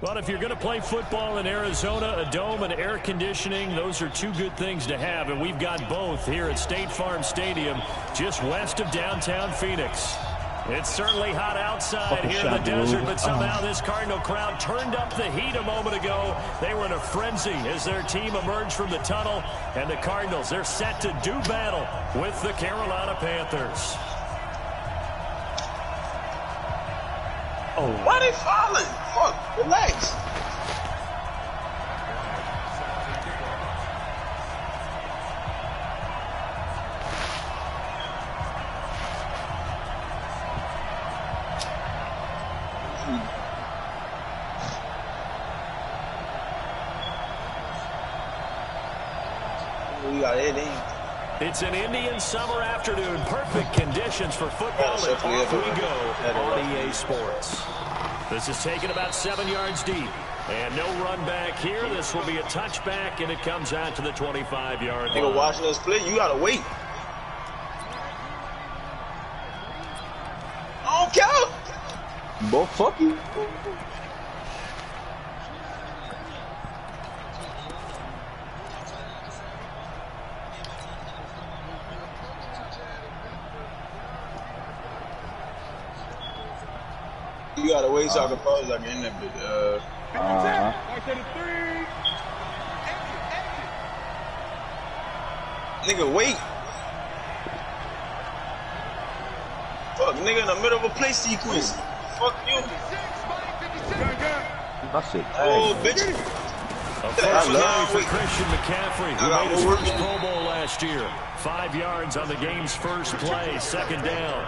Well, if you're going to play football in Arizona, a dome and air conditioning, those are two good things to have, and we've got both here at State Farm Stadium, just west of downtown Phoenix. It's certainly hot outside here in the desert, but somehow this Cardinal crowd turned up the heat a moment ago. They were in a frenzy as their team emerged from the tunnel, and the Cardinals, they're set to do battle with the Carolina Panthers. Oh, why they falling? Fuck, relax. We got it in. It's an Indian summer afternoon. Perfect conditions for football, and off we go on EA Sports. This is taken about 7 yards deep. And no run back here. This will be a touchback, and it comes out to the 25-yard line. Nigga watching us play, you gotta wait. I don't care. Both fuck you. You gotta wait so I can pause like in that bit. Nigga, wait. Fuck, nigga in the middle of a play sequence. Fuck you. That's it. Oh, bitch. Unfortunately for Christian McCaffrey, who made his first Pro Bowl last year. 5 yards on the game's first play, second down.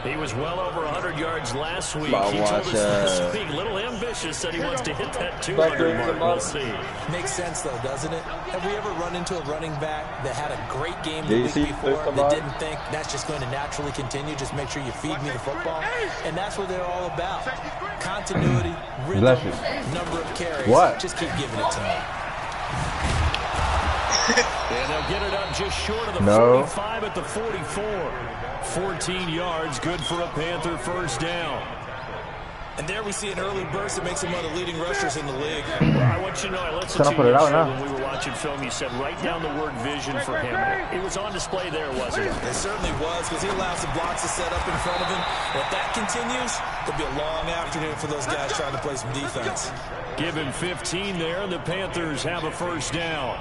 He was well over 100 yards last week. He told us last week, a little ambitious, said he wants to hit that 200 mark. We'll see. Makes sense, though, doesn't it? Have we ever run into a running back that had a great game the week before that didn't think that's just going to naturally continue? Just make sure you feed me the football. And that's what they're all about. Continuity, rhythm, number of carries. Just keep giving it to me. And they'll get it up just short of the 45 at the 44. 14 yards, good for a Panther first down. And there we see an early burst that makes him one of the leading rushers in the league. Well, I want you to know, I listened to you yesterday when we were watching film. You said write down the word vision for him. It was on display there, wasn't it? It certainly was, because he allows the blocks to set up in front of him. And if that continues, it'll be a long afternoon for those guys trying to play some defense. Give him 15 there, and the Panthers have a first down.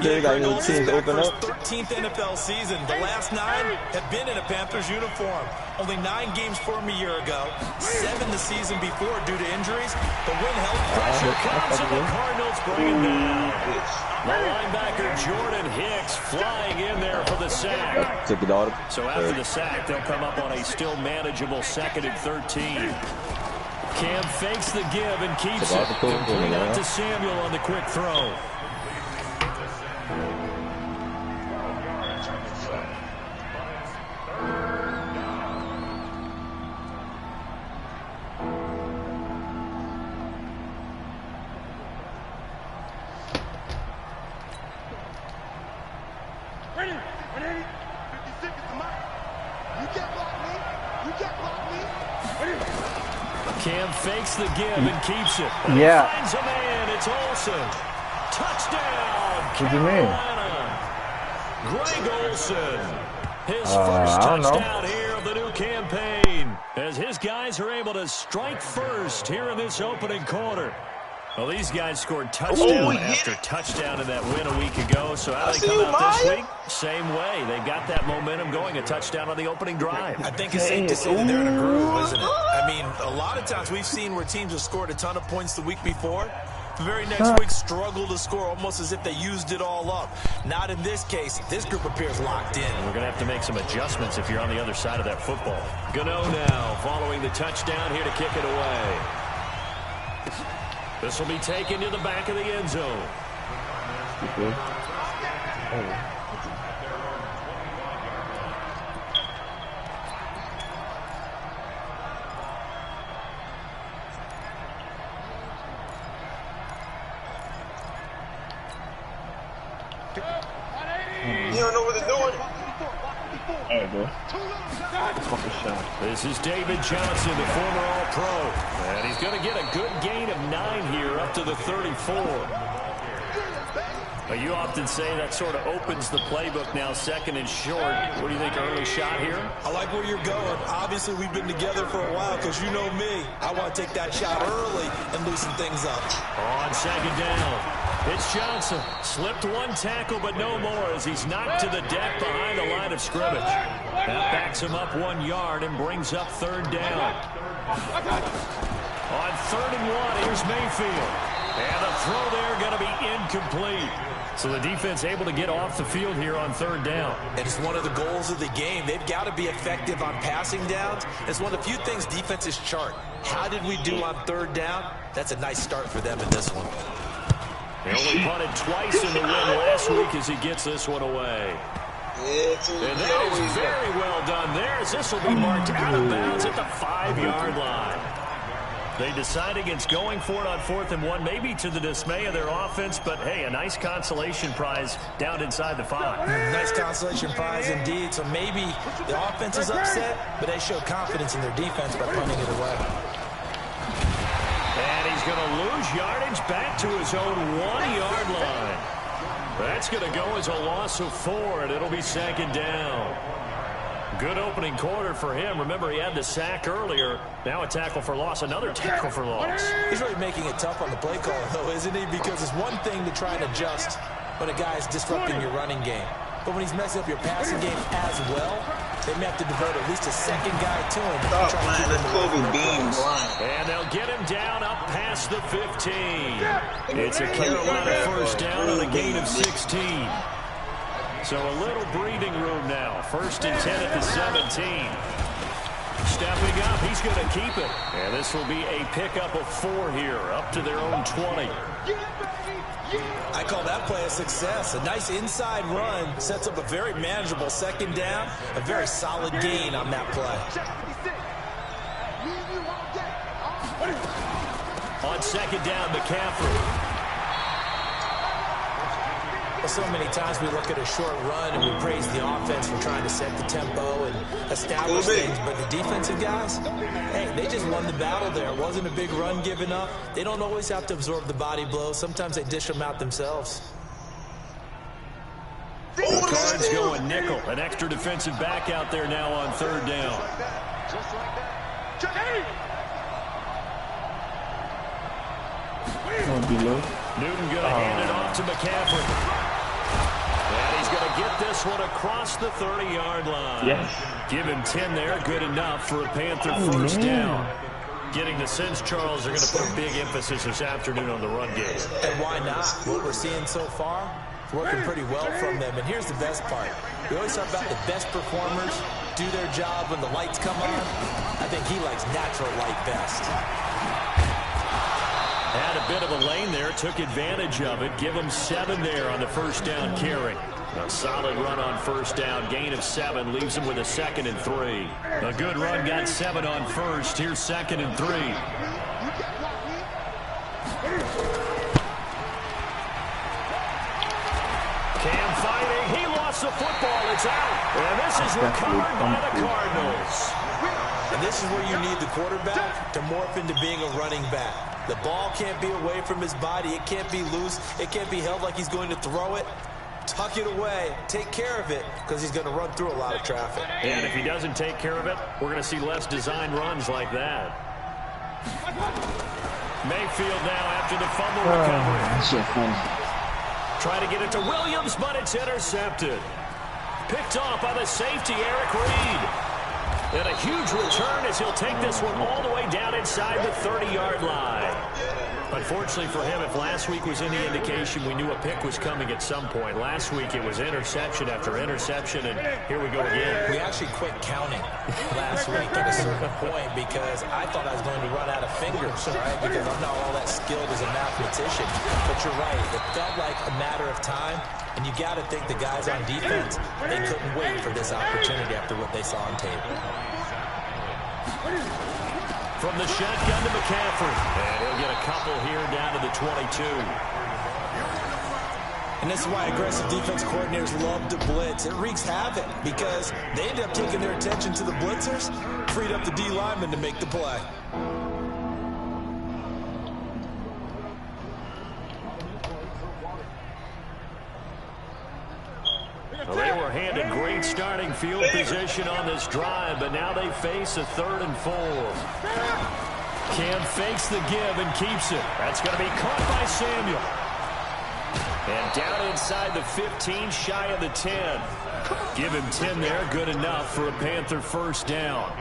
They got new teams open up. 13th NFL season. The last 9 have been in a Panthers uniform. Only 9 games for him a year ago. 7 the season before due to injuries. The win helped. Pressure comes, and the Cardinals bring him down. The linebacker Jordan Hicks flying in there for the sack. So after the sack, they'll come up on a still manageable 2nd and 13. Cam fakes the give and keeps it. Complete out to Samuel on the quick throw. Cam fakes the give and keeps it. And finds a man. It's Olsen. Touchdown, Carolina. Greg Olsen. His first touchdown here of the new campaign, as his guys are able to strike first here in this opening quarter. Well, these guys scored touchdown after touchdown in that win a week ago. So how do they come out this week? Same way. They've got that momentum going, a touchdown on the opening drive. I think it's safe to say that they're in a groove, isn't it? I mean, a lot of times we've seen where teams have scored a ton of points the week before. The very next week struggle to score almost as if they used it all up. Not in this case. This group appears locked in. We're going to have to make some adjustments if you're on the other side of that football. Gano now following the touchdown here to kick it away. This will be taken to the back of the end zone. You don't know what they're doing. There you go. Fucking shot. This is David Johnson, the former All-Pro. And he's going to get a good gain of 9 here up to the 34. You often say that sort of opens the playbook now, second and short. What do you think, early shot here? I like where you're going. Obviously, we've been together for a while because you know me. I want to take that shot early and loosen things up. On second down, it's Johnson. Slipped one tackle, but no more as he's knocked to the deck behind the line of scrimmage. That backs him up 1 yard and brings up third down. On 3rd and 1, here's Mayfield. And the throw there going to be incomplete. So the defense able to get off the field here on 3rd down. And it's one of the goals of the game. They've got to be effective on passing downs. It's one of the few things defenses chart. How did we do on 3rd down? That's a nice start for them in this one. They only punted twice in the win last week as he gets this one away. And that is very well done there as this will be marked out of bounds at the 5-yard line. They decide against going for it on 4th and 1, maybe to the dismay of their offense, but hey, a nice consolation prize down inside the 5. Nice consolation prize indeed. So maybe the offense is upset, but they show confidence in their defense by punting it away. And he's going to lose yardage back to his own 1-yard line. That's going to go as a loss of 4, and it'll be 2nd down. Good opening quarter for him. Remember, he had the sack earlier. Now a tackle for loss, another tackle for loss. He's really making it tough on the play call, though, isn't he? Because it's one thing to try and adjust when a guy is disrupting your running game. But when he's messing up your passing game as well, they may have to devote at least a second guy to him. Stop playing the Kobe Bean blind. And they'll get him down up past the 15. It's a Carolina first down on a gain of 16. So a little breathing room now. 1st and 10 at the 17. Stepping up, he's going to keep it. And this will be a pickup of 4 here, up to their own 20. I call that play a success. A nice inside run sets up a very manageable 2nd down. A very solid gain on that play. On 2nd down, McCaffrey. So many times we look at a short run and we praise the offense for trying to set the tempo and establish things, but the defensive guys, hey, they just won the battle there. It wasn't a big run given up. They don't always have to absorb the body blows. Sometimes they dish them out themselves. The Cards going nickel. An extra defensive back out there now on 3rd down. Just like that. Newton going to hand it off to McCaffrey. And he's going to get this one across the 30-yard line. Yes. Give him 10 there. Good enough for a Panther first down. Getting the sense, Charles, they're going to put a big emphasis this afternoon on the run game. And why not? What we're seeing so far, it's working pretty well from them. And here's the best part. We always talk about the best performers do their job when the lights come on. I think he likes natural light best. Had a bit of a lane there, took advantage of it. Give him 7 there on the first down carry. A solid run on first down, gain of 7, leaves him with a 2nd and 3. A good run, got 7 on first. Here's 2nd and 3. Cam fighting, he lost the football, it's out. And this is recovered by the Cardinals. And this is where you need the quarterback to morph into being a running back. The ball can't be away from his body. It can't be loose. It can't be held like he's going to throw it. Tuck it away. Take care of it because he's going to run through a lot of traffic. And if he doesn't take care of it, we're going to see less designed runs like that. Mayfield now after the fumble recovery. That's so funny. Try to get it to Williams, but it's intercepted. Picked off by the safety, Eric Reed. And a huge return as he'll take this one all the way down inside the 30-yard line. Unfortunately for him, if last week was any indication, we knew a pick was coming at some point. Last week it was interception after interception, and here we go again. We actually quit counting last week at a certain point because I thought I was going to run out of fingers, right? Because I'm not all that skilled as a mathematician. But you're right. It felt like a matter of time. And you got to think the guys on defense, they couldn't wait for this opportunity after what they saw on tape. From the shotgun to McCaffrey. And he'll get a couple here down to the 22. And And this is why aggressive defense coordinators love to blitz. It wreaks havoc because they end up taking their attention to the blitzers, freed up the D lineman to make the play. Well, they were handed great starting field position on this drive, but now they face a 3rd and 4. Cam fakes the give and keeps it. That's going to be caught by Samuel. And down inside the 15, shy of the 10. Give him 10 there, good enough for a Panther first down.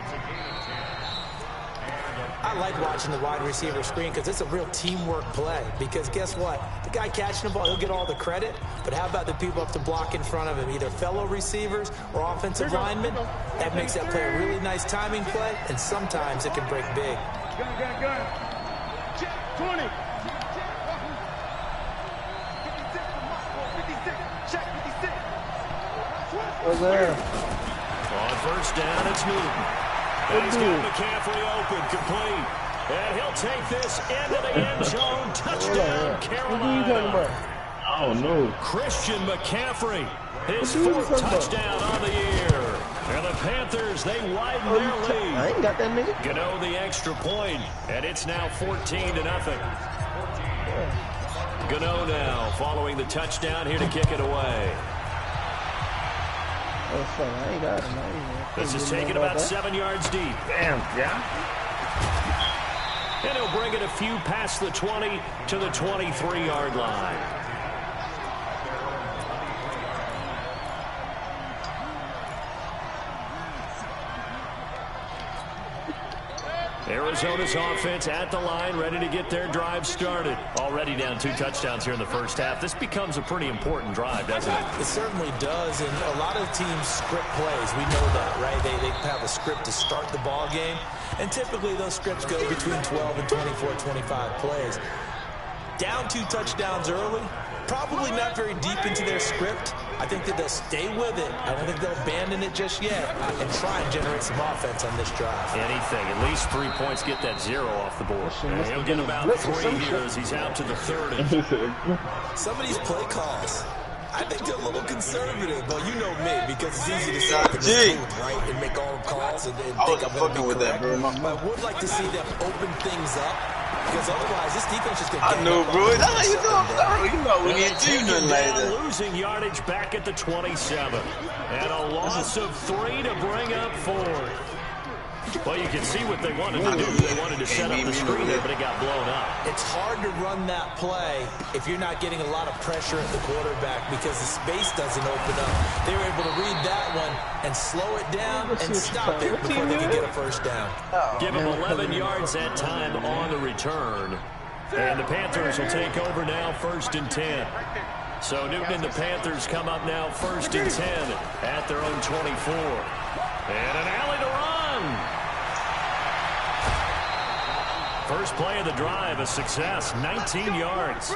I like watching the wide receiver screen because it's a real teamwork play. Because guess what? The guy catching the ball, he'll get all the credit. But how about the people up to block in front of him, either fellow receivers or offensive linemen? That makes that play a really nice timing play, and sometimes it can break big. Check 20. Check 56. What's there? On first down, it's Newton. And he's got McCaffrey open, complete. And he'll take this into the end zone. Touchdown, Carolina. Oh, no. Christian McCaffrey, his 4th touchdown on the year. And the Panthers, they widen their lead. I ain't got that nigga. Gano the extra point, and it's now 14-0. Gano now following the touchdown here to kick it away. I ain't got him. This is taken about 7 yards deep. Damn, yeah. And he'll bring it a few past the 20 to the 23-yard line. Arizona's offense at the line, ready to get their drive started. Already down 2 touchdowns here in the first half. This becomes a pretty important drive, doesn't it? It certainly does, and a lot of teams script plays. We know that, right? They have a script to start the ball game, and typically those scripts go between 12 and 24, 25 plays. Down 2 touchdowns early, probably not very deep into their script. I think that they'll stay with it. I don't think they'll abandon it just yet and try and generate some offense on this drive. Anything. At least 3 points, get that 0 off the board. And he'll get about 3 here as he's out to the 30. Some of these play calls, I think they're a little conservative, but you know me, because it's easy to say in this booth, right, and make all the calls and think I'm going to be correct. But I would like to see them open things up, because otherwise this defense is going to get I know, bro. That's how you do it. You know, we need to do nothing like that. Losing yardage back at the 27. And a loss of 3 to bring up 4. Well, you can see what they wanted to do. They wanted to set up the screen there, but it got blown up. It's hard to run that play if you're not getting a lot of pressure at the quarterback because the space doesn't open up. They were able to read that one and slow it down and stop it before they could get a first down. Give them 11 yards that time on the return. And the Panthers will take over now, 1st and 10. So Newton and the Panthers come up now 1st and 10 at their own 24. And an alley to run. First play of the drive, a success, 19 yards.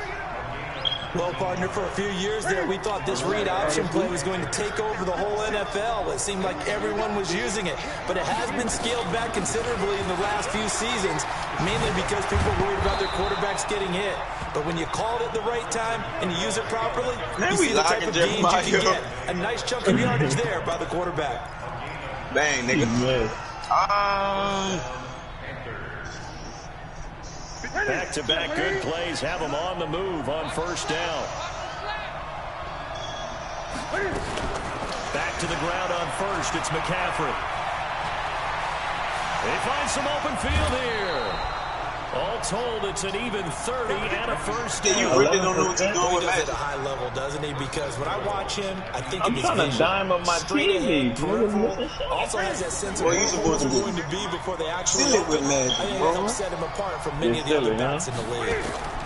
Well, partner, for a few years there, we thought this read option play was going to take over the whole NFL. It seemed like everyone was using it, but it has been scaled back considerably in the last few seasons, mainly because people are worried about their quarterbacks getting hit. But when you called it the right time and you use it properly, you see the type of gains you can get. A nice chunk of yardage there by the quarterback. Bang, nigga. Back-to-back good plays have them on the move on first down. Back to the ground on first. It's McCaffrey. They find some open field here. All told, it's an even 30 and a first down. You really don't know what you're doing with that. At a high level, doesn't he? Because when I watch him, I think I'm trying to dime up my TV. Also has that sense of where they're going to be before they actually open. I think that'll set him apart from many of the other bats in the league.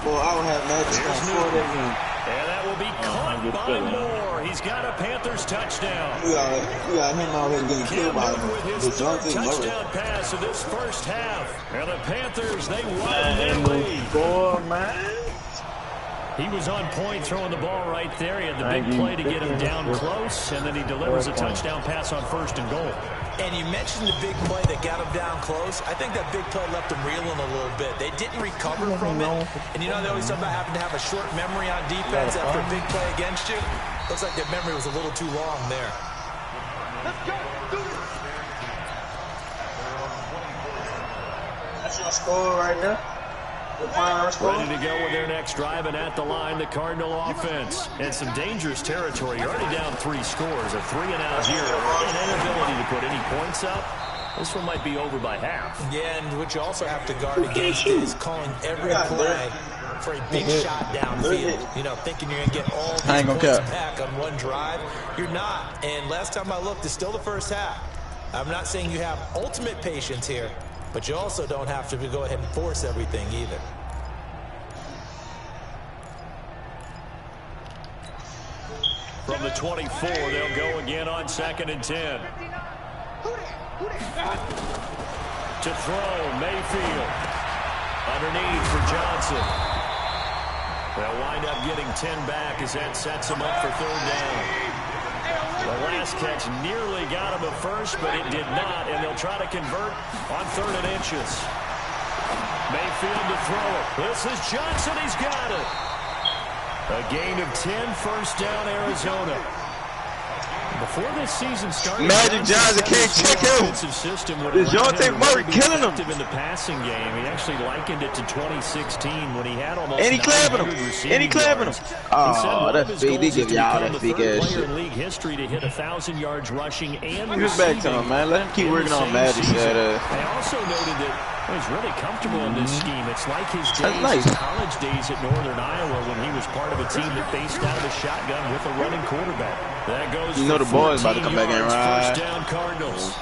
Boy, I don't have Magic on 4 that game. And that will be caught by Moore. He's got a Panthers touchdown. We got him out here getting killed by with his 3rd touchdown pass of this first half. And the Panthers, they widen their lead. He was on point throwing the ball right there. He had the big play to get him down close, and then he delivers a touchdown pass on 1st and goal. And you mentioned the big play that got him down close. I think that big play left him reeling a little bit. They didn't recover from it. And you know, they always talk about having to have a short memory on defense after a big play against you. Looks like their memory was a little too long there. Let's go. Do this. That's your score right there. Ready to go with their next drive, and at the line, the Cardinal offense. And some dangerous territory. You're already down 3 scores, a 3-and-out here, an inability to put any points up. This one might be over by half. Yeah, and what you also have to guard against is calling every play for a big shot downfield. You know, thinking you're going to get all these points back on one drive. You're not. And last time I looked, it's still the first half. I'm not saying you have ultimate patience here, but you also don't have to go ahead and force everything either. From the 24, they'll go again on 2nd and 10. To throw, Mayfield. Underneath for Johnson. They'll wind up getting 10 back as that sets them up for 3rd down. The last catch nearly got him a first, but it did not, and they'll try to convert on 3rd and inches. Mayfield to throw it. This is Johnson. He's got it. A gain of 10, 1st down, Arizona. Before this season started, Magic Johnson can't check him. Is Deontay Murray killing him? In the passing game, he actually likened it to 2016 when he had almost. And he clapping him. And he clapping him. Oh, that's big. They give y'all that big ass shit. In league history to hit 1,000 yards rushing and receiving. Get back to him, man. Let him keep working on Magic. They also noted that he's really comfortable in this scheme. It's like his days, his college days at Northern Iowa when he was part of a team that faced out of the shotgun with a running quarterback. That goes. You know the boys about to come back and ride. 1st down, Cardinals.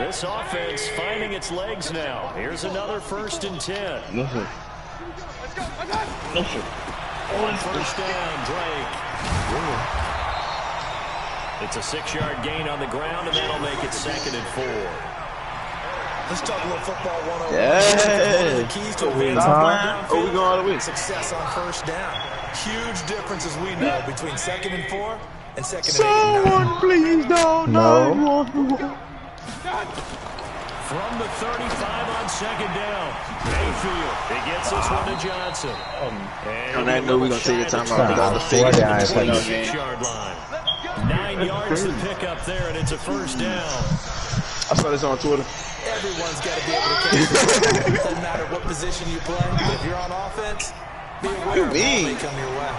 This offense finding its legs now. Here's another 1st and 10. No, sir. No, sir. On 1st down, Drake. It's a 6-yard gain on the ground, and that'll make it 2nd and 4. Let's talk a little football 101. Yeah. One of the keys to advancing we going all the way. Success on 1st down. Huge difference, as we know, between 2nd and 4 and 2nd and 8. Someone please don't know. From the 35 on 2nd down, Mayfield. He gets this one to Johnson. And I know we're going to take the time out without the fake. 26-yard line. 9 yards to pick up there, and it's a 1st down. I saw this on Twitter. Everyone's got to be able to catch the ball. Doesn't matter what position you play. But if you're on offense, be aware of how they come your way.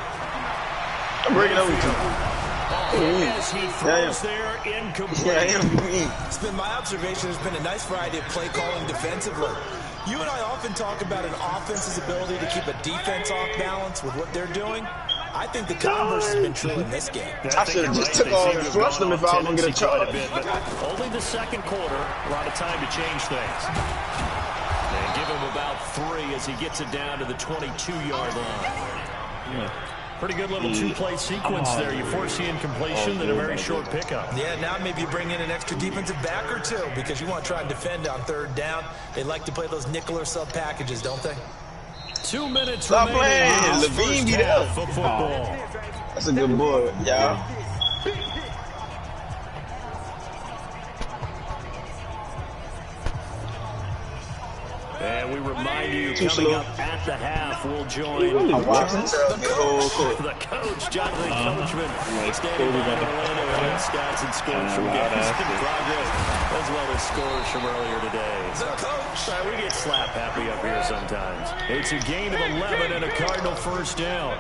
I'm breaking up with you. As he throws there, incomplete. It's been my observation. There's been a nice variety of play calling defensively. You and I often talk about an offense's ability to keep a defense off balance with what they're doing. I think the converse has been true in this game. I should have just took off and flushed them if I was going to get a charge. Only the 2nd quarter, a lot of time to change things. And give him about 3 as he gets it down to the 22-yard line. Pretty good little 2-play sequence there. You force the incompletion, then a very short pickup. Yeah, now maybe you bring in an extra defensive back or 2 because you want to try and defend on 3rd down. They like to play those nickel or sub packages, don't they? 2 minutes Stop remaining. playing. Levine beat up. Football. That's a good boy, y'all. And we remind you, coming up at the half, we'll join the coach, Jonathan Coachman, standing by in Orlando, and stats and scores from games in progress, as well as scores from earlier today. So, we get slap happy up here sometimes. It's a gain of 11 and a Cardinal 1st down.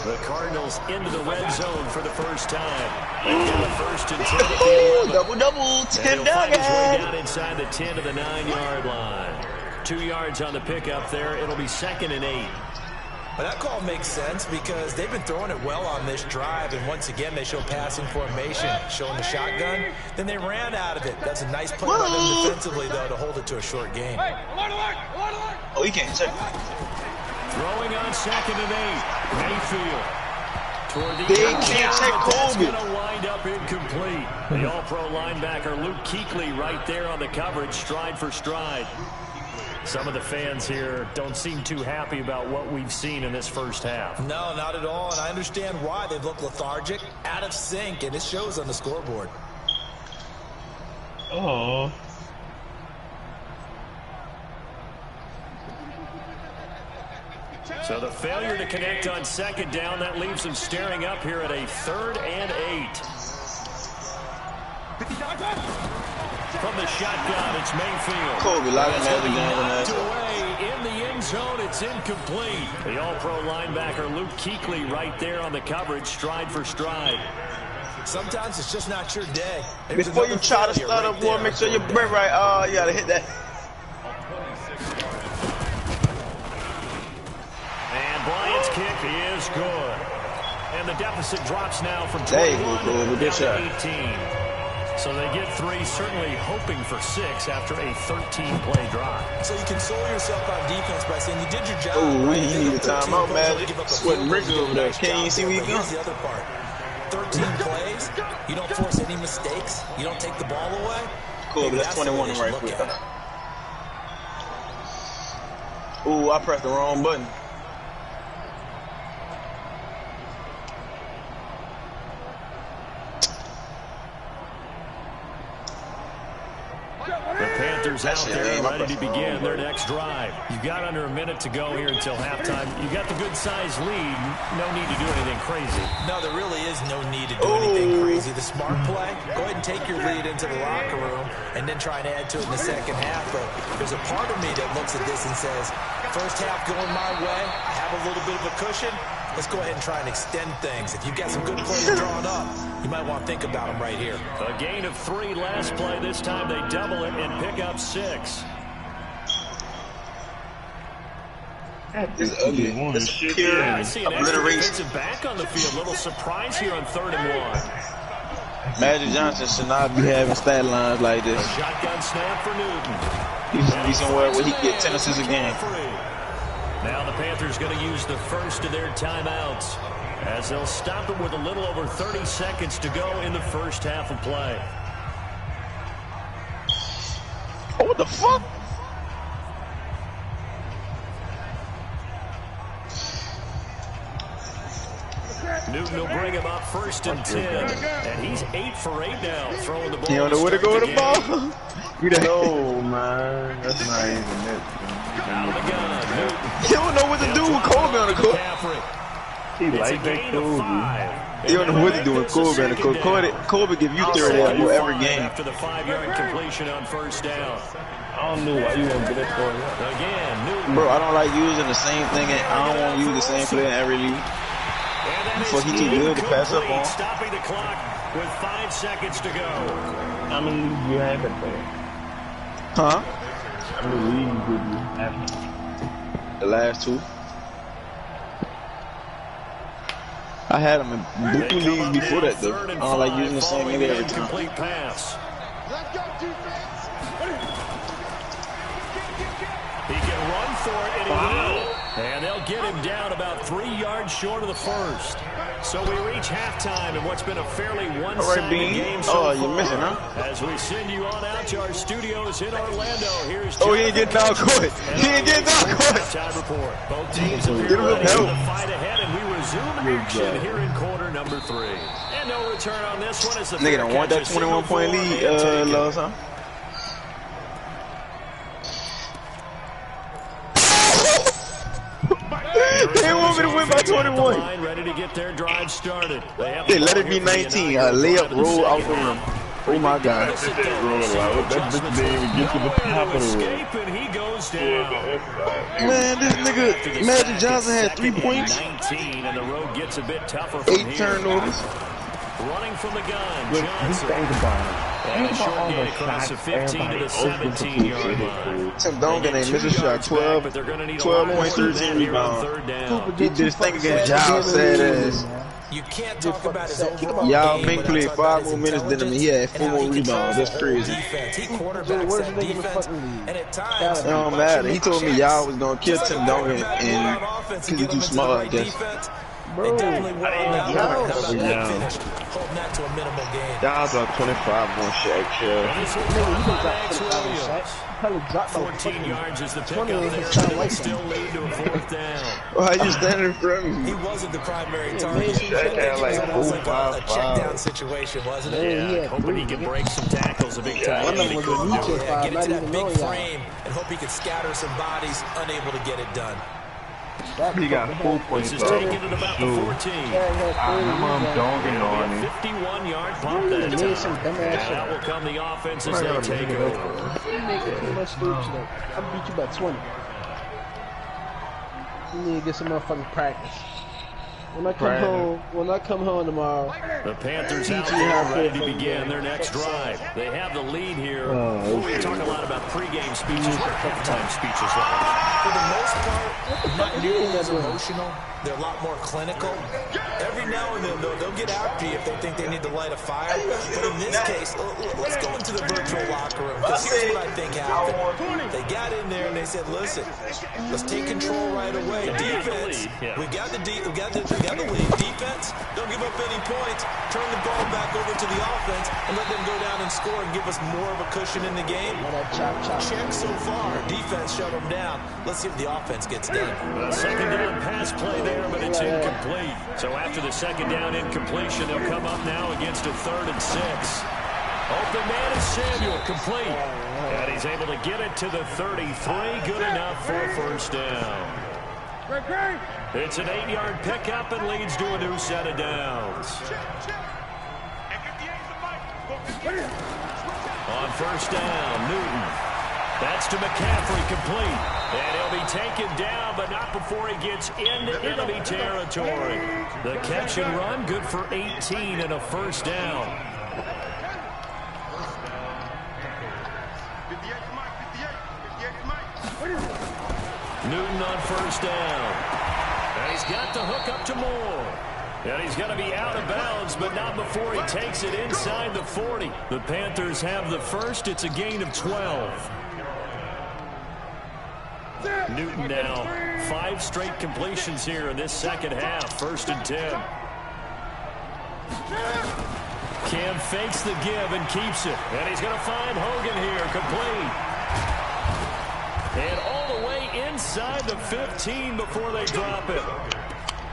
The Cardinals into the red zone for the first time. They've got a 1st and 10 at the 11. Double, 10 down, down inside the 10 to the 9-yard line. 2 yards on the pickup there. It'll be 2nd and 8. Well, that call makes sense because they've been throwing it well on this drive, and once again they show passing formation, showing the shotgun. Then they ran out of it. That's a nice play by them defensively, though, to hold it to a short gain. Oh, he can't check. Throwing on 2nd and 8. Mayfield. Toward the they can't check Colby. That's going to wind up incomplete. The all-pro linebacker Luke Kuechly right there on the coverage, stride for stride. Some of the fans here don't seem too happy about what we've seen in this first half. No, not at all, and I understand why. They've looked lethargic, out of sync, and it shows on the scoreboard. Oh. So the failure to connect on second down, that leaves them staring up here at a 3rd and 8. From the shotgun, it's Mayfield. Kobe, knocked away in the end zone. It's incomplete. The all-pro linebacker Luke Kuechly right there on the coverage, stride for stride. Sometimes it's just not your day. Before you try to start up, boy, make sure your breath right. Oh, you gotta hit that. And Bryant's kick is good. And the deficit drops now from 21 down to 18. So they get 3, certainly hoping for 6 after a 13-play drive. So you console yourself on defense by saying you did your job. Oh, right? You need a timeout, Magic. Sweating Ricky over there. Can't you see where you going? Here's the other part. 13 plays, you don't force any mistakes, you don't take the ball away. Cool, but that's 21 right quick. Ooh, I pressed the wrong button. The Panthers out there ready to begin their next drive. You've got under a minute to go here until halftime. You've got the good-sized lead. No need to do anything crazy. No, there really is no need to do anything crazy. The smart play, go ahead and take your lead into the locker room and then try and add to it in the second half. But there's a part of me that looks at this and says, first half going my way, I have a little bit of a cushion. Let's go ahead and try and extend things. If you've got some good plays drawn up, you might want to think about them right here. A gain of 3 last play. This time they double it and pick up 6. This is ugly. This is pure I see an extra defensive back on the field. Little surprise here on 3rd and 1. Magic Johnson should not be having stat lines like this. A shotgun snap for Newton. He should be somewhere where he can get 10 assists a game. Now the Panthers going to use the first of their timeouts as they'll stop it with a little over 30 seconds to go in the first half of play. Oh, what the fuck? Newton will bring him up 1st and 10. And he's 8 for 8 now, throwing the ball. He don't know where to go with the ball. No, man. That's not even it. Out of the gun, Newton. He don't know what to do with Kobe on the court. He like that Kobe. He don't know what to do with Kobe on the court. Kobe give you 30 every game. After the 5-yard completion on 1st down. I don't know why you want to get that for Again, Newton. Bro, I don't like using the same thing. I don't want to use the same play in every league. Before he too good to pass up on. Stopping the clock with 5 seconds to go. How many leagues do you have it for? Huh? How many leagues did you have? The last 2. I had them in buku leagues before that though. I don't like using the same nigga every time. Complete pass. He can run for it and he will. And they'll get him down about 3 yards short of the first. So we reach halftime in what's been a fairly one-sided game so far. You're missing, huh? As we send you on out to our studios in Orlando, here's he ain't getting down court. He ain't getting down court. Time report. Both teams appear ready to fight ahead, and we resume action here in quarter number 3. And no return on this one as the nigga don't want that 21-point lead, Lowe's, huh? They want me to win by 21. Ready to get their drive started. They let it be 19. A layup roll out the rim. Oh my God. That bitch didn't even get to the top of the rim. And he goes down. Man, this nigga Magic Johnson had 3 points. 19, and the road gets a bit tougher from 8 turnovers. Running from the gun, Look, Johnson. think about it. And a short gain across the 15 to the 17-yard line. Tim Duncan ain't missed a shot. 12 points, 13 rebounds. He did his thing against Giles, sad ass. You can't talk about his overall Y'all game Mink played 5 more minutes than him. He had 4 more rebounds. That's crazy. He quarterbacks that defense, and at times it don't matter. He told me y'all was gonna kill Tim Duncan and because he's too small, I guess. It definitely wore him out. How about that finish? Holding that to a minimal gain. That was a 25-1 Shaq Chill. Probably dropped 14 yards is the pickup there. Still lead to a 4th down. Why you standing in front of me? He wasn't the primary target. Shaq had like it was almost like a check down situation, wasn't it? Yeah, hoping he can break some tackles a big time. Get into that big frame and hope he can scatter some bodies, unable to get it done. He got 4 points. This is taken at about the 14. I'm dogging on him. 51-yard pump that time. And that will come the offense as they take over. You making too much stoops today. I'll beat you by 20. You need to get some motherfucking practice. When I come home tomorrow, the Panthers out there ready to begin their next drive. They have the lead here. We talk a lot about pregame speeches, but halftime speeches. For the most part, not nearly as emotional. They're a lot more clinical. Every now and then, though, they'll get after you if they think they need to light a fire. But in this case, let's go into the virtual locker room, because here's what I think happened. They got in there and they said, listen, let's take control right away. Defense, we got the lead. Defense, don't give up any points. Turn the ball back over to the offense and let them go down and score and give us more of a cushion in the game. Check so far. Defense shut them down. Let's see if the offense gets done. Second down pass play there, but it's incomplete. So after the second down incompletion, they'll come up now against a 3rd and 6. Open man is Samuel, complete. And he's able to get it to the 33. Good enough for a 1st down. It's an 8-yard pickup and leads to a new set of downs. On 1st down, Newton. That's to McCaffrey, complete. And he'll be taken down, but not before he gets into enemy territory. The catch and run, good for 18 and a 1st down. Newton on 1st down. And he's got the hook up to Moore. And he's going to be out of bounds, but not before he takes it inside the 40. The Panthers have the first. It's a gain of 12. Newton now 5 straight completions here in this second half. 1st and 10. Cam fakes the give and keeps it. And he's going to find Hogan here, complete. And all the way inside the 15 before they drop it.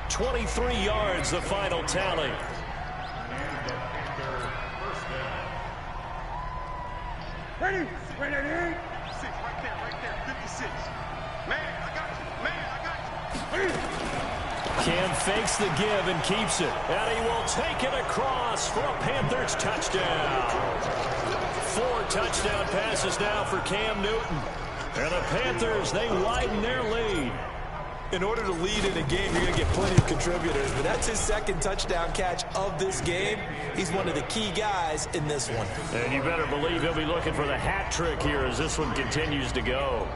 23 yards, the final tally. Ready? Right there, 56. Man, I got you. Cam fakes the give and keeps it. And he will take it across for a Panthers touchdown. 4 touchdown passes now for Cam Newton. And the Panthers, they widen their lead. In order to lead in a game, you're going to get plenty of contributors. But that's his 2nd touchdown catch of this game. He's one of the key guys in this one. And you better believe he'll be looking for the hat trick here as this one continues to go.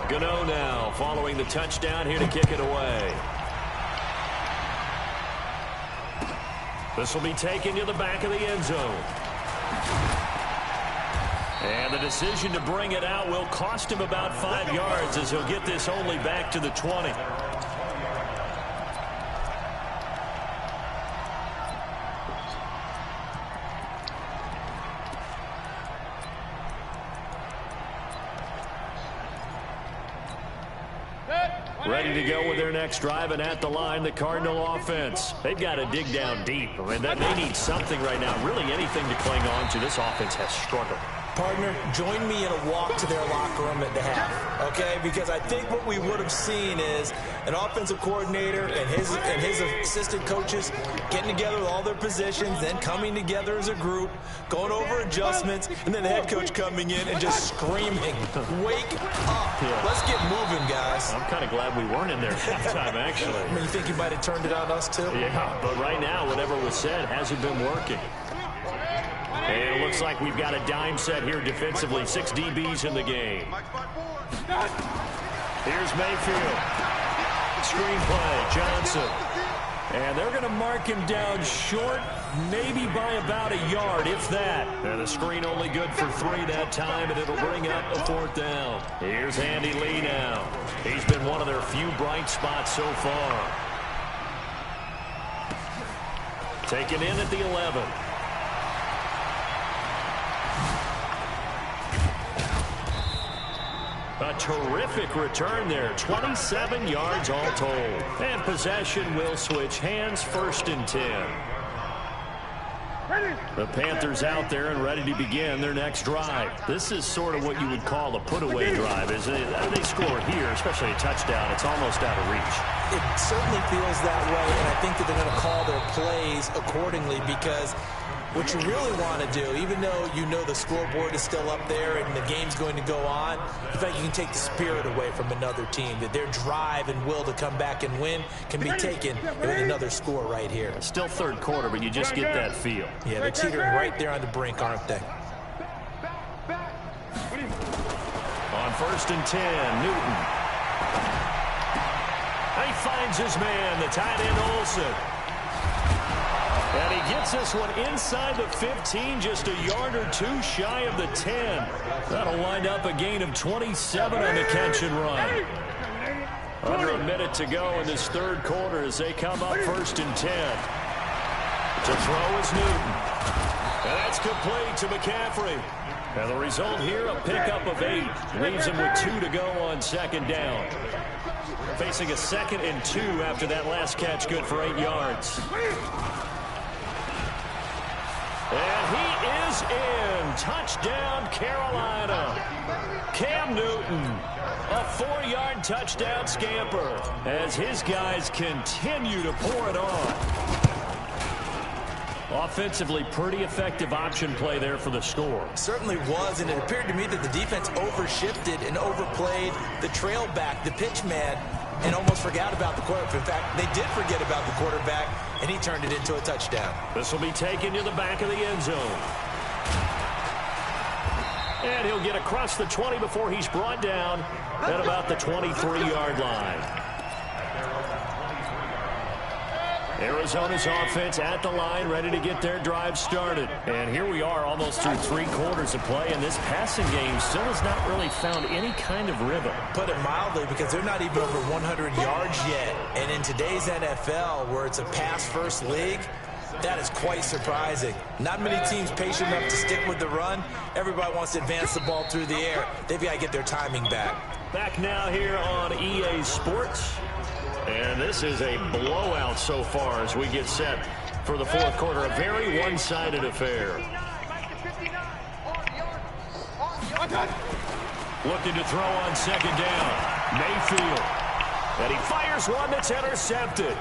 Gano now following the touchdown here to kick it away. This will be taken to the back of the end zone. And the decision to bring it out will cost him about 5 yards as he'll get this only back to the 20. Ready to go with their next drive, and at the line, the Cardinal offense. They've got to dig down deep. I mean, they need something right now, really anything to cling on to. This offense has struggled. Partner, join me in a walk to their locker room at the half, okay? Because I think what we would have seen is an offensive coordinator and his assistant coaches getting together with all their positions, then coming together as a group, going over adjustments, and then the head coach coming in and just screaming, "Wake up! Yeah. Let's get moving, guys." I'm kind of glad we weren't in there at halftime, actually. I mean, you think he might have turned it on us too? Yeah, but right now, whatever was said hasn't been working. And it looks like we've got a dime set here defensively. 6 DBs in the game. Here's Mayfield. Screenplay, Johnson. And they're going to mark him down short maybe by about a yard, if that. And the screen only good for 3 that time, and it'll bring up a 4th down. Here's Andy Lee now. He's been one of their few bright spots so far. Taken in at the 11. A terrific return there. 27 yards all told. And possession will switch hands, 1st and 10. The Panthers out there and ready to begin their next drive. This is sort of what you would call a put-away drive. As they score here, especially a touchdown, it's almost out of reach. It certainly feels that way, and I think that they're going to call their plays accordingly, because what you really want to do, even though you know the scoreboard is still up there and the game's going to go on, in fact, you can take the spirit away from another team, that their drive and will to come back and win can be taken with another score right here. Still 3rd quarter, but you just get that feel. Yeah, they're teetering right there on the brink, aren't they? On 1st and 10, Newton. He finds his man, the tight end Olsen. And he gets this one inside the 15, just a yard or 2 shy of the 10. That'll wind up a gain of 27 on the catch and run. Under a minute to go in this 3rd quarter as they come up 1st and 10. To throw is Newton. And that's complete to McCaffrey. And the result here, a pickup of 8. Leaves him with 2 to go on 2nd down. Facing a 2nd and 2 after that last catch, good for 8 yards. And he is in. Touchdown, Carolina. Cam Newton, a 4-yard touchdown scamper as his guys continue to pour it on. Offensively, pretty effective option play there for the score. Certainly was, and it appeared to me that the defense overshifted and overplayed the trail back, the pitch man, and almost forgot about the quarterback. In fact, they did forget about the quarterback, and he turned it into a touchdown. This will be taken to the back of the end zone. And he'll get across the 20 before he's brought down at about the 23-yard line. Arizona's offense at the line, ready to get their drive started. And here we are almost through 3 quarters of play, and this passing game still has not really found any kind of rhythm. Put it mildly, because they're not even over 100 yards yet. And in today's NFL, where it's a pass-first league, that is quite surprising. Not many teams patient enough to stick with the run. Everybody wants to advance the ball through the air. They've got to get their timing back. Back now here on EA Sports. And this is a blowout so far as we get set for the 4th quarter. A very one-sided affair. Looking to throw on 2nd down. Mayfield. And he fires one that's intercepted.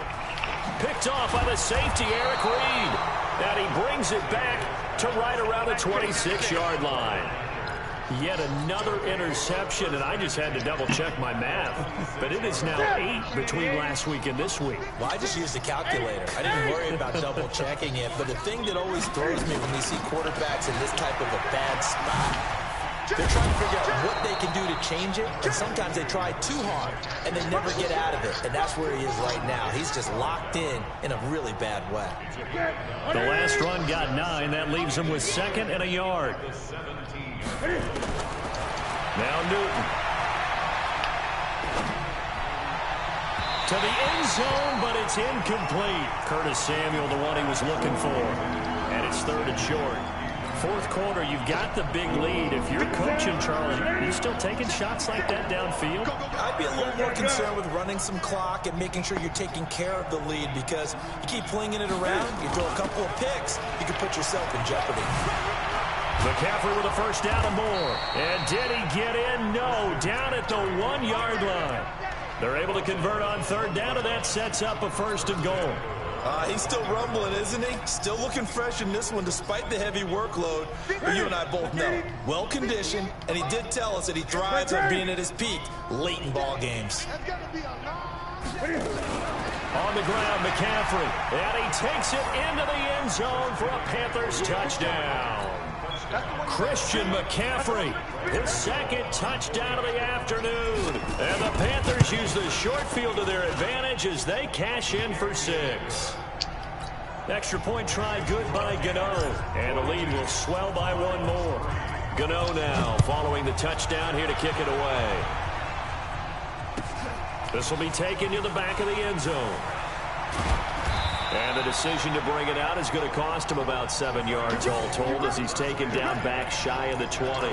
Picked off by the safety, Eric Reed. And he brings it back to right around the 26-yard line. Yet another interception, and I just had to double-check my math. But it is now 8 between last week and this week. Well, I just used a calculator. I didn't worry about double-checking it. But the thing that always throws me when we see quarterbacks in this type of a bad spot, they're trying to figure out what they can do to change it, and sometimes they try too hard, and they never get out of it. And that's where he is right now. He's just locked in a really bad way. The last run got 9. That leaves him with 2nd and a yard. Now Newton. To the end zone, but it's incomplete. Curtis Samuel, the one he was looking for. And it's 3rd and short. 4th quarter, you've got the big lead. If you're coaching, Charlie, are you still taking shots like that downfield? I'd be a little more concerned with running some clock and making sure you're taking care of the lead, because you keep flinging it around, you throw a couple of picks, you can put yourself in jeopardy. McCaffrey with a 1st down and more. And did he get in? No. Down at the 1-yard line. They're able to convert on 3rd down, and that sets up a 1st and goal. He's still rumbling, isn't he? Still looking fresh in this one despite the heavy workload. But you and I both know, well-conditioned, and he did tell us that he thrives on being at his peak late in ball games. On the ground, McCaffrey, and he takes it into the end zone for a Panthers touchdown. Christian McCaffrey, his 2nd touchdown of the afternoon. And the Panthers use the short field to their advantage as they cash in for 6. Extra point tried good by Gano. And the lead will swell by one more. Gano now following the touchdown here to kick it away. This will be taken to the back of the end zone. And the decision to bring it out is going to cost him about 7 yards all told as he's taken down back shy of the 20.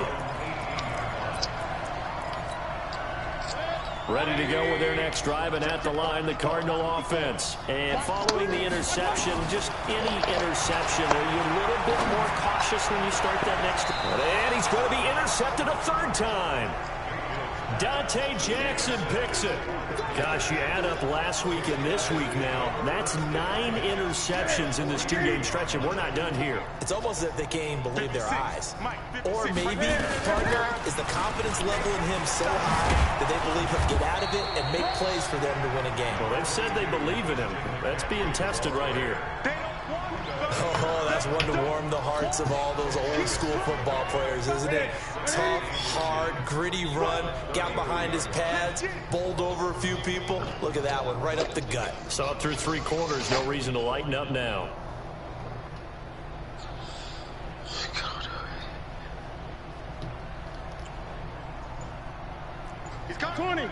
Ready to go with their next drive, and at the line, the Cardinal offense. And following the interception, just any interception, are you a little bit more cautious when you start that next drive? And he's going to be intercepted a third time. Dante Jackson picks it. Gosh, you add up last week and this week now, that's 9 interceptions in this 2-game stretch, and we're not done here. It's almost as if they can't even believe their eyes. Or maybe, partner, is the confidence level in him so high that they believe he'll get out of it and make plays for them to win a game. Well, they've said they believe in him. That's being tested right here. Oh, that's one to warm the hearts of all those old-school football players, isn't it? Tough, hard, gritty run, got behind his pads, bowled over a few people. Look at that one, right up the gut. Saw it through 3 quarters, no reason to lighten up now. He's coming. 20.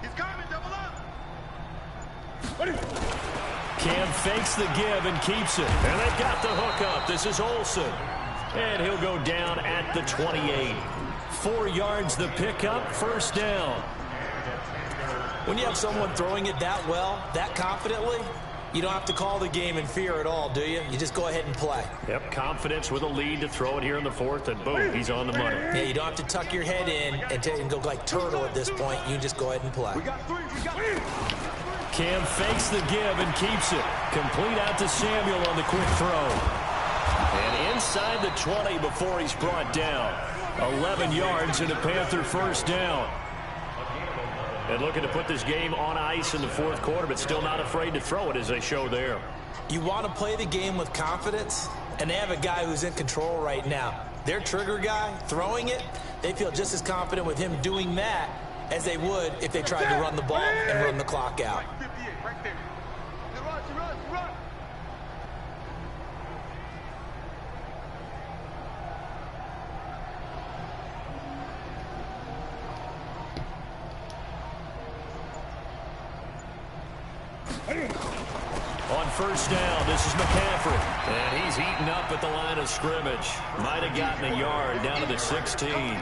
He's coming, double up. Cam fakes the give and keeps it. And they've got the hook up. This is Olsen. And he'll go down at the 28. 4 yards the pickup, first down. When you have someone throwing it that well, that confidently, you don't have to call the game in fear at all, do you? You just go ahead and play. Yep, confidence with a lead to throw it here in the 4th, and boom, he's on the money. Yeah, you don't have to tuck your head in and go like turtle at this point. You just go ahead and play. We got 3. We got 3. Cam fakes the give and keeps it. Complete out to Samuel on the quick throw. And inside the 20 before he's brought down. 11 yards and a Panther first down. And looking to put this game on ice in the 4th quarter, but still not afraid to throw it as they show there. You want to play the game with confidence, and they have a guy who's in control right now. Their trigger guy, throwing it, they feel just as confident with him doing that as they would if they tried to run the ball and run the clock out. Right there. Run. On first down, this is McCaffrey. And he's eaten up at the line of scrimmage. Might have gotten a yard down to the 16.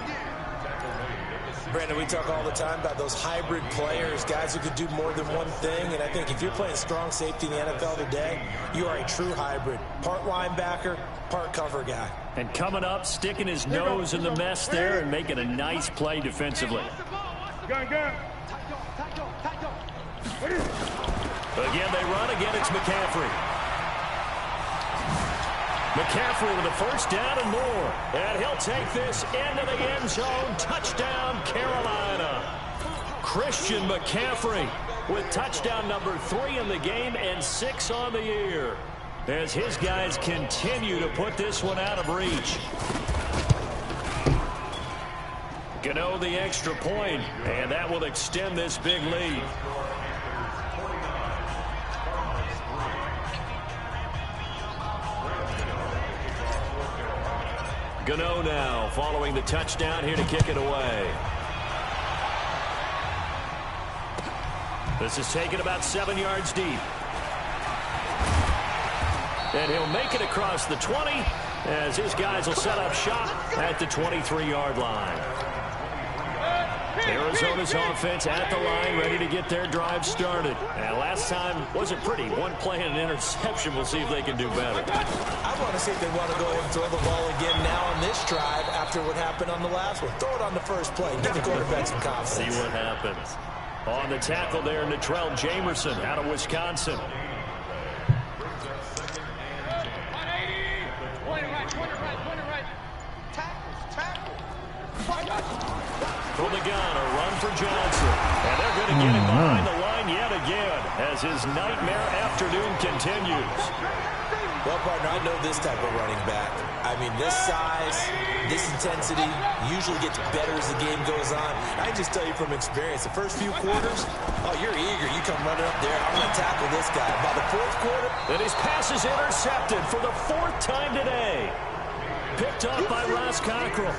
Brandon, we talk all the time about those hybrid players, guys who could do more than one thing. And I think if you're playing strong safety in the NFL today, you are a true hybrid. Part linebacker, part cover guy. And coming up, sticking his nose in the mess there and making a nice play defensively. Gun. Again, they run. Again, it's McCaffrey. McCaffrey with a first down and more. And he'll take this into the end zone. Touchdown, Carolina. Christian McCaffrey with touchdown number 3 in the game and 6 on the year, as his guys continue to put this one out of reach. Gano the extra point, and that will extend this big lead. Gano now following the touchdown here to kick it away. This is taken about 7 yards deep. And he'll make it across the 20 as his guys will set up shop at the 23-yard line. Arizona's offense at the line, ready to get their drive started. And last time wasn't pretty. One play and an interception. We'll see if they can do better. I want to see if they want to go ahead and throw the ball again now on this drive after what happened on the last one. Throw it on the first play. Give the quarterback some confidence. See what happens. On the tackle there, Natrell Jamerson out of Wisconsin. From the gun, a run for Johnson. And they're going to get him behind the line yet again as his nightmare afternoon continues. Well, partner, I know this type of running back. I mean, this size, this intensity usually gets better as the game goes on. I can just tell you from experience, the first few quarters, oh, you're eager. You come running up there. I'm going to tackle this guy. By the fourth quarter, and his pass is intercepted for the 4th time today. Picked up by Ross Cockrell.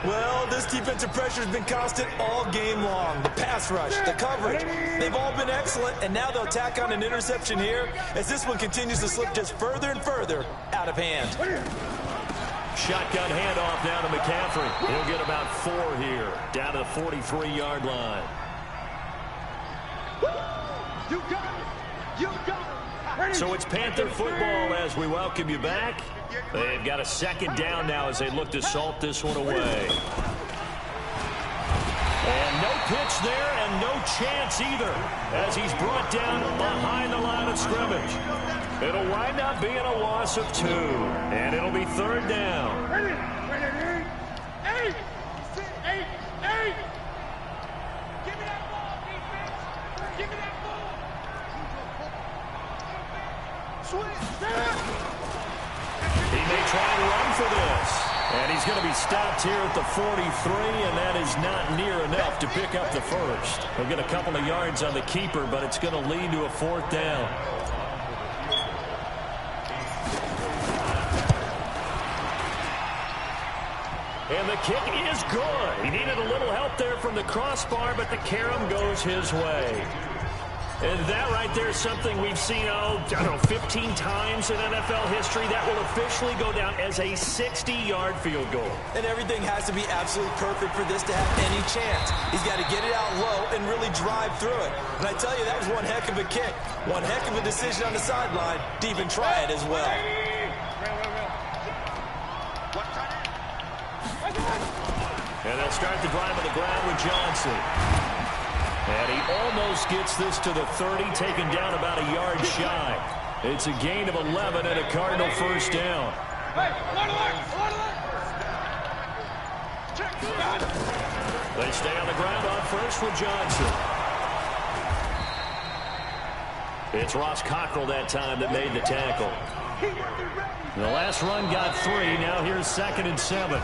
Well, this defensive pressure has been constant all game long. The pass rush, the coverage, they've all been excellent, and now they'll tack on an interception here as this one continues to slip just further and further out of hand. Shotgun handoff down to McCaffrey. He'll get about 4 here, down to the 43-yard line. You got it. You got it. So it's Panther football as we welcome you back. They've got a 2nd down now as they look to salt this one away. And no pitch there and no chance either as he's brought down behind the line of scrimmage. It'll wind up being a loss of 2, and it'll be 3rd down. Eight. Give me that ball, defense. Give me that ball. Switch. He may try and run for this. And he's going to be stopped here at the 43, and that is not near enough to pick up the first. He'll get a couple of yards on the keeper, but it's going to lead to a 4th down. And the kick is good. He needed a little help there from the crossbar, but the carom goes his way. And that right there is something we've seen, 15 times in NFL history. That will officially go down as a 60-yard field goal. And everything has to be absolutely perfect for this to have any chance. He's got to get it out low and really drive through it. And I tell you, that was one heck of a kick. One heck of a decision on the sideline to even try it as well. And they'll start the drive on the ground with Johnson. And he almost gets this to the 30, taken down about a yard shy. It's a gain of 11 and a Cardinal first down. They stay on the ground on first with Johnson. It's Ross Cockrell that time that made the tackle. The last run got 3. Now here's 2nd and 7.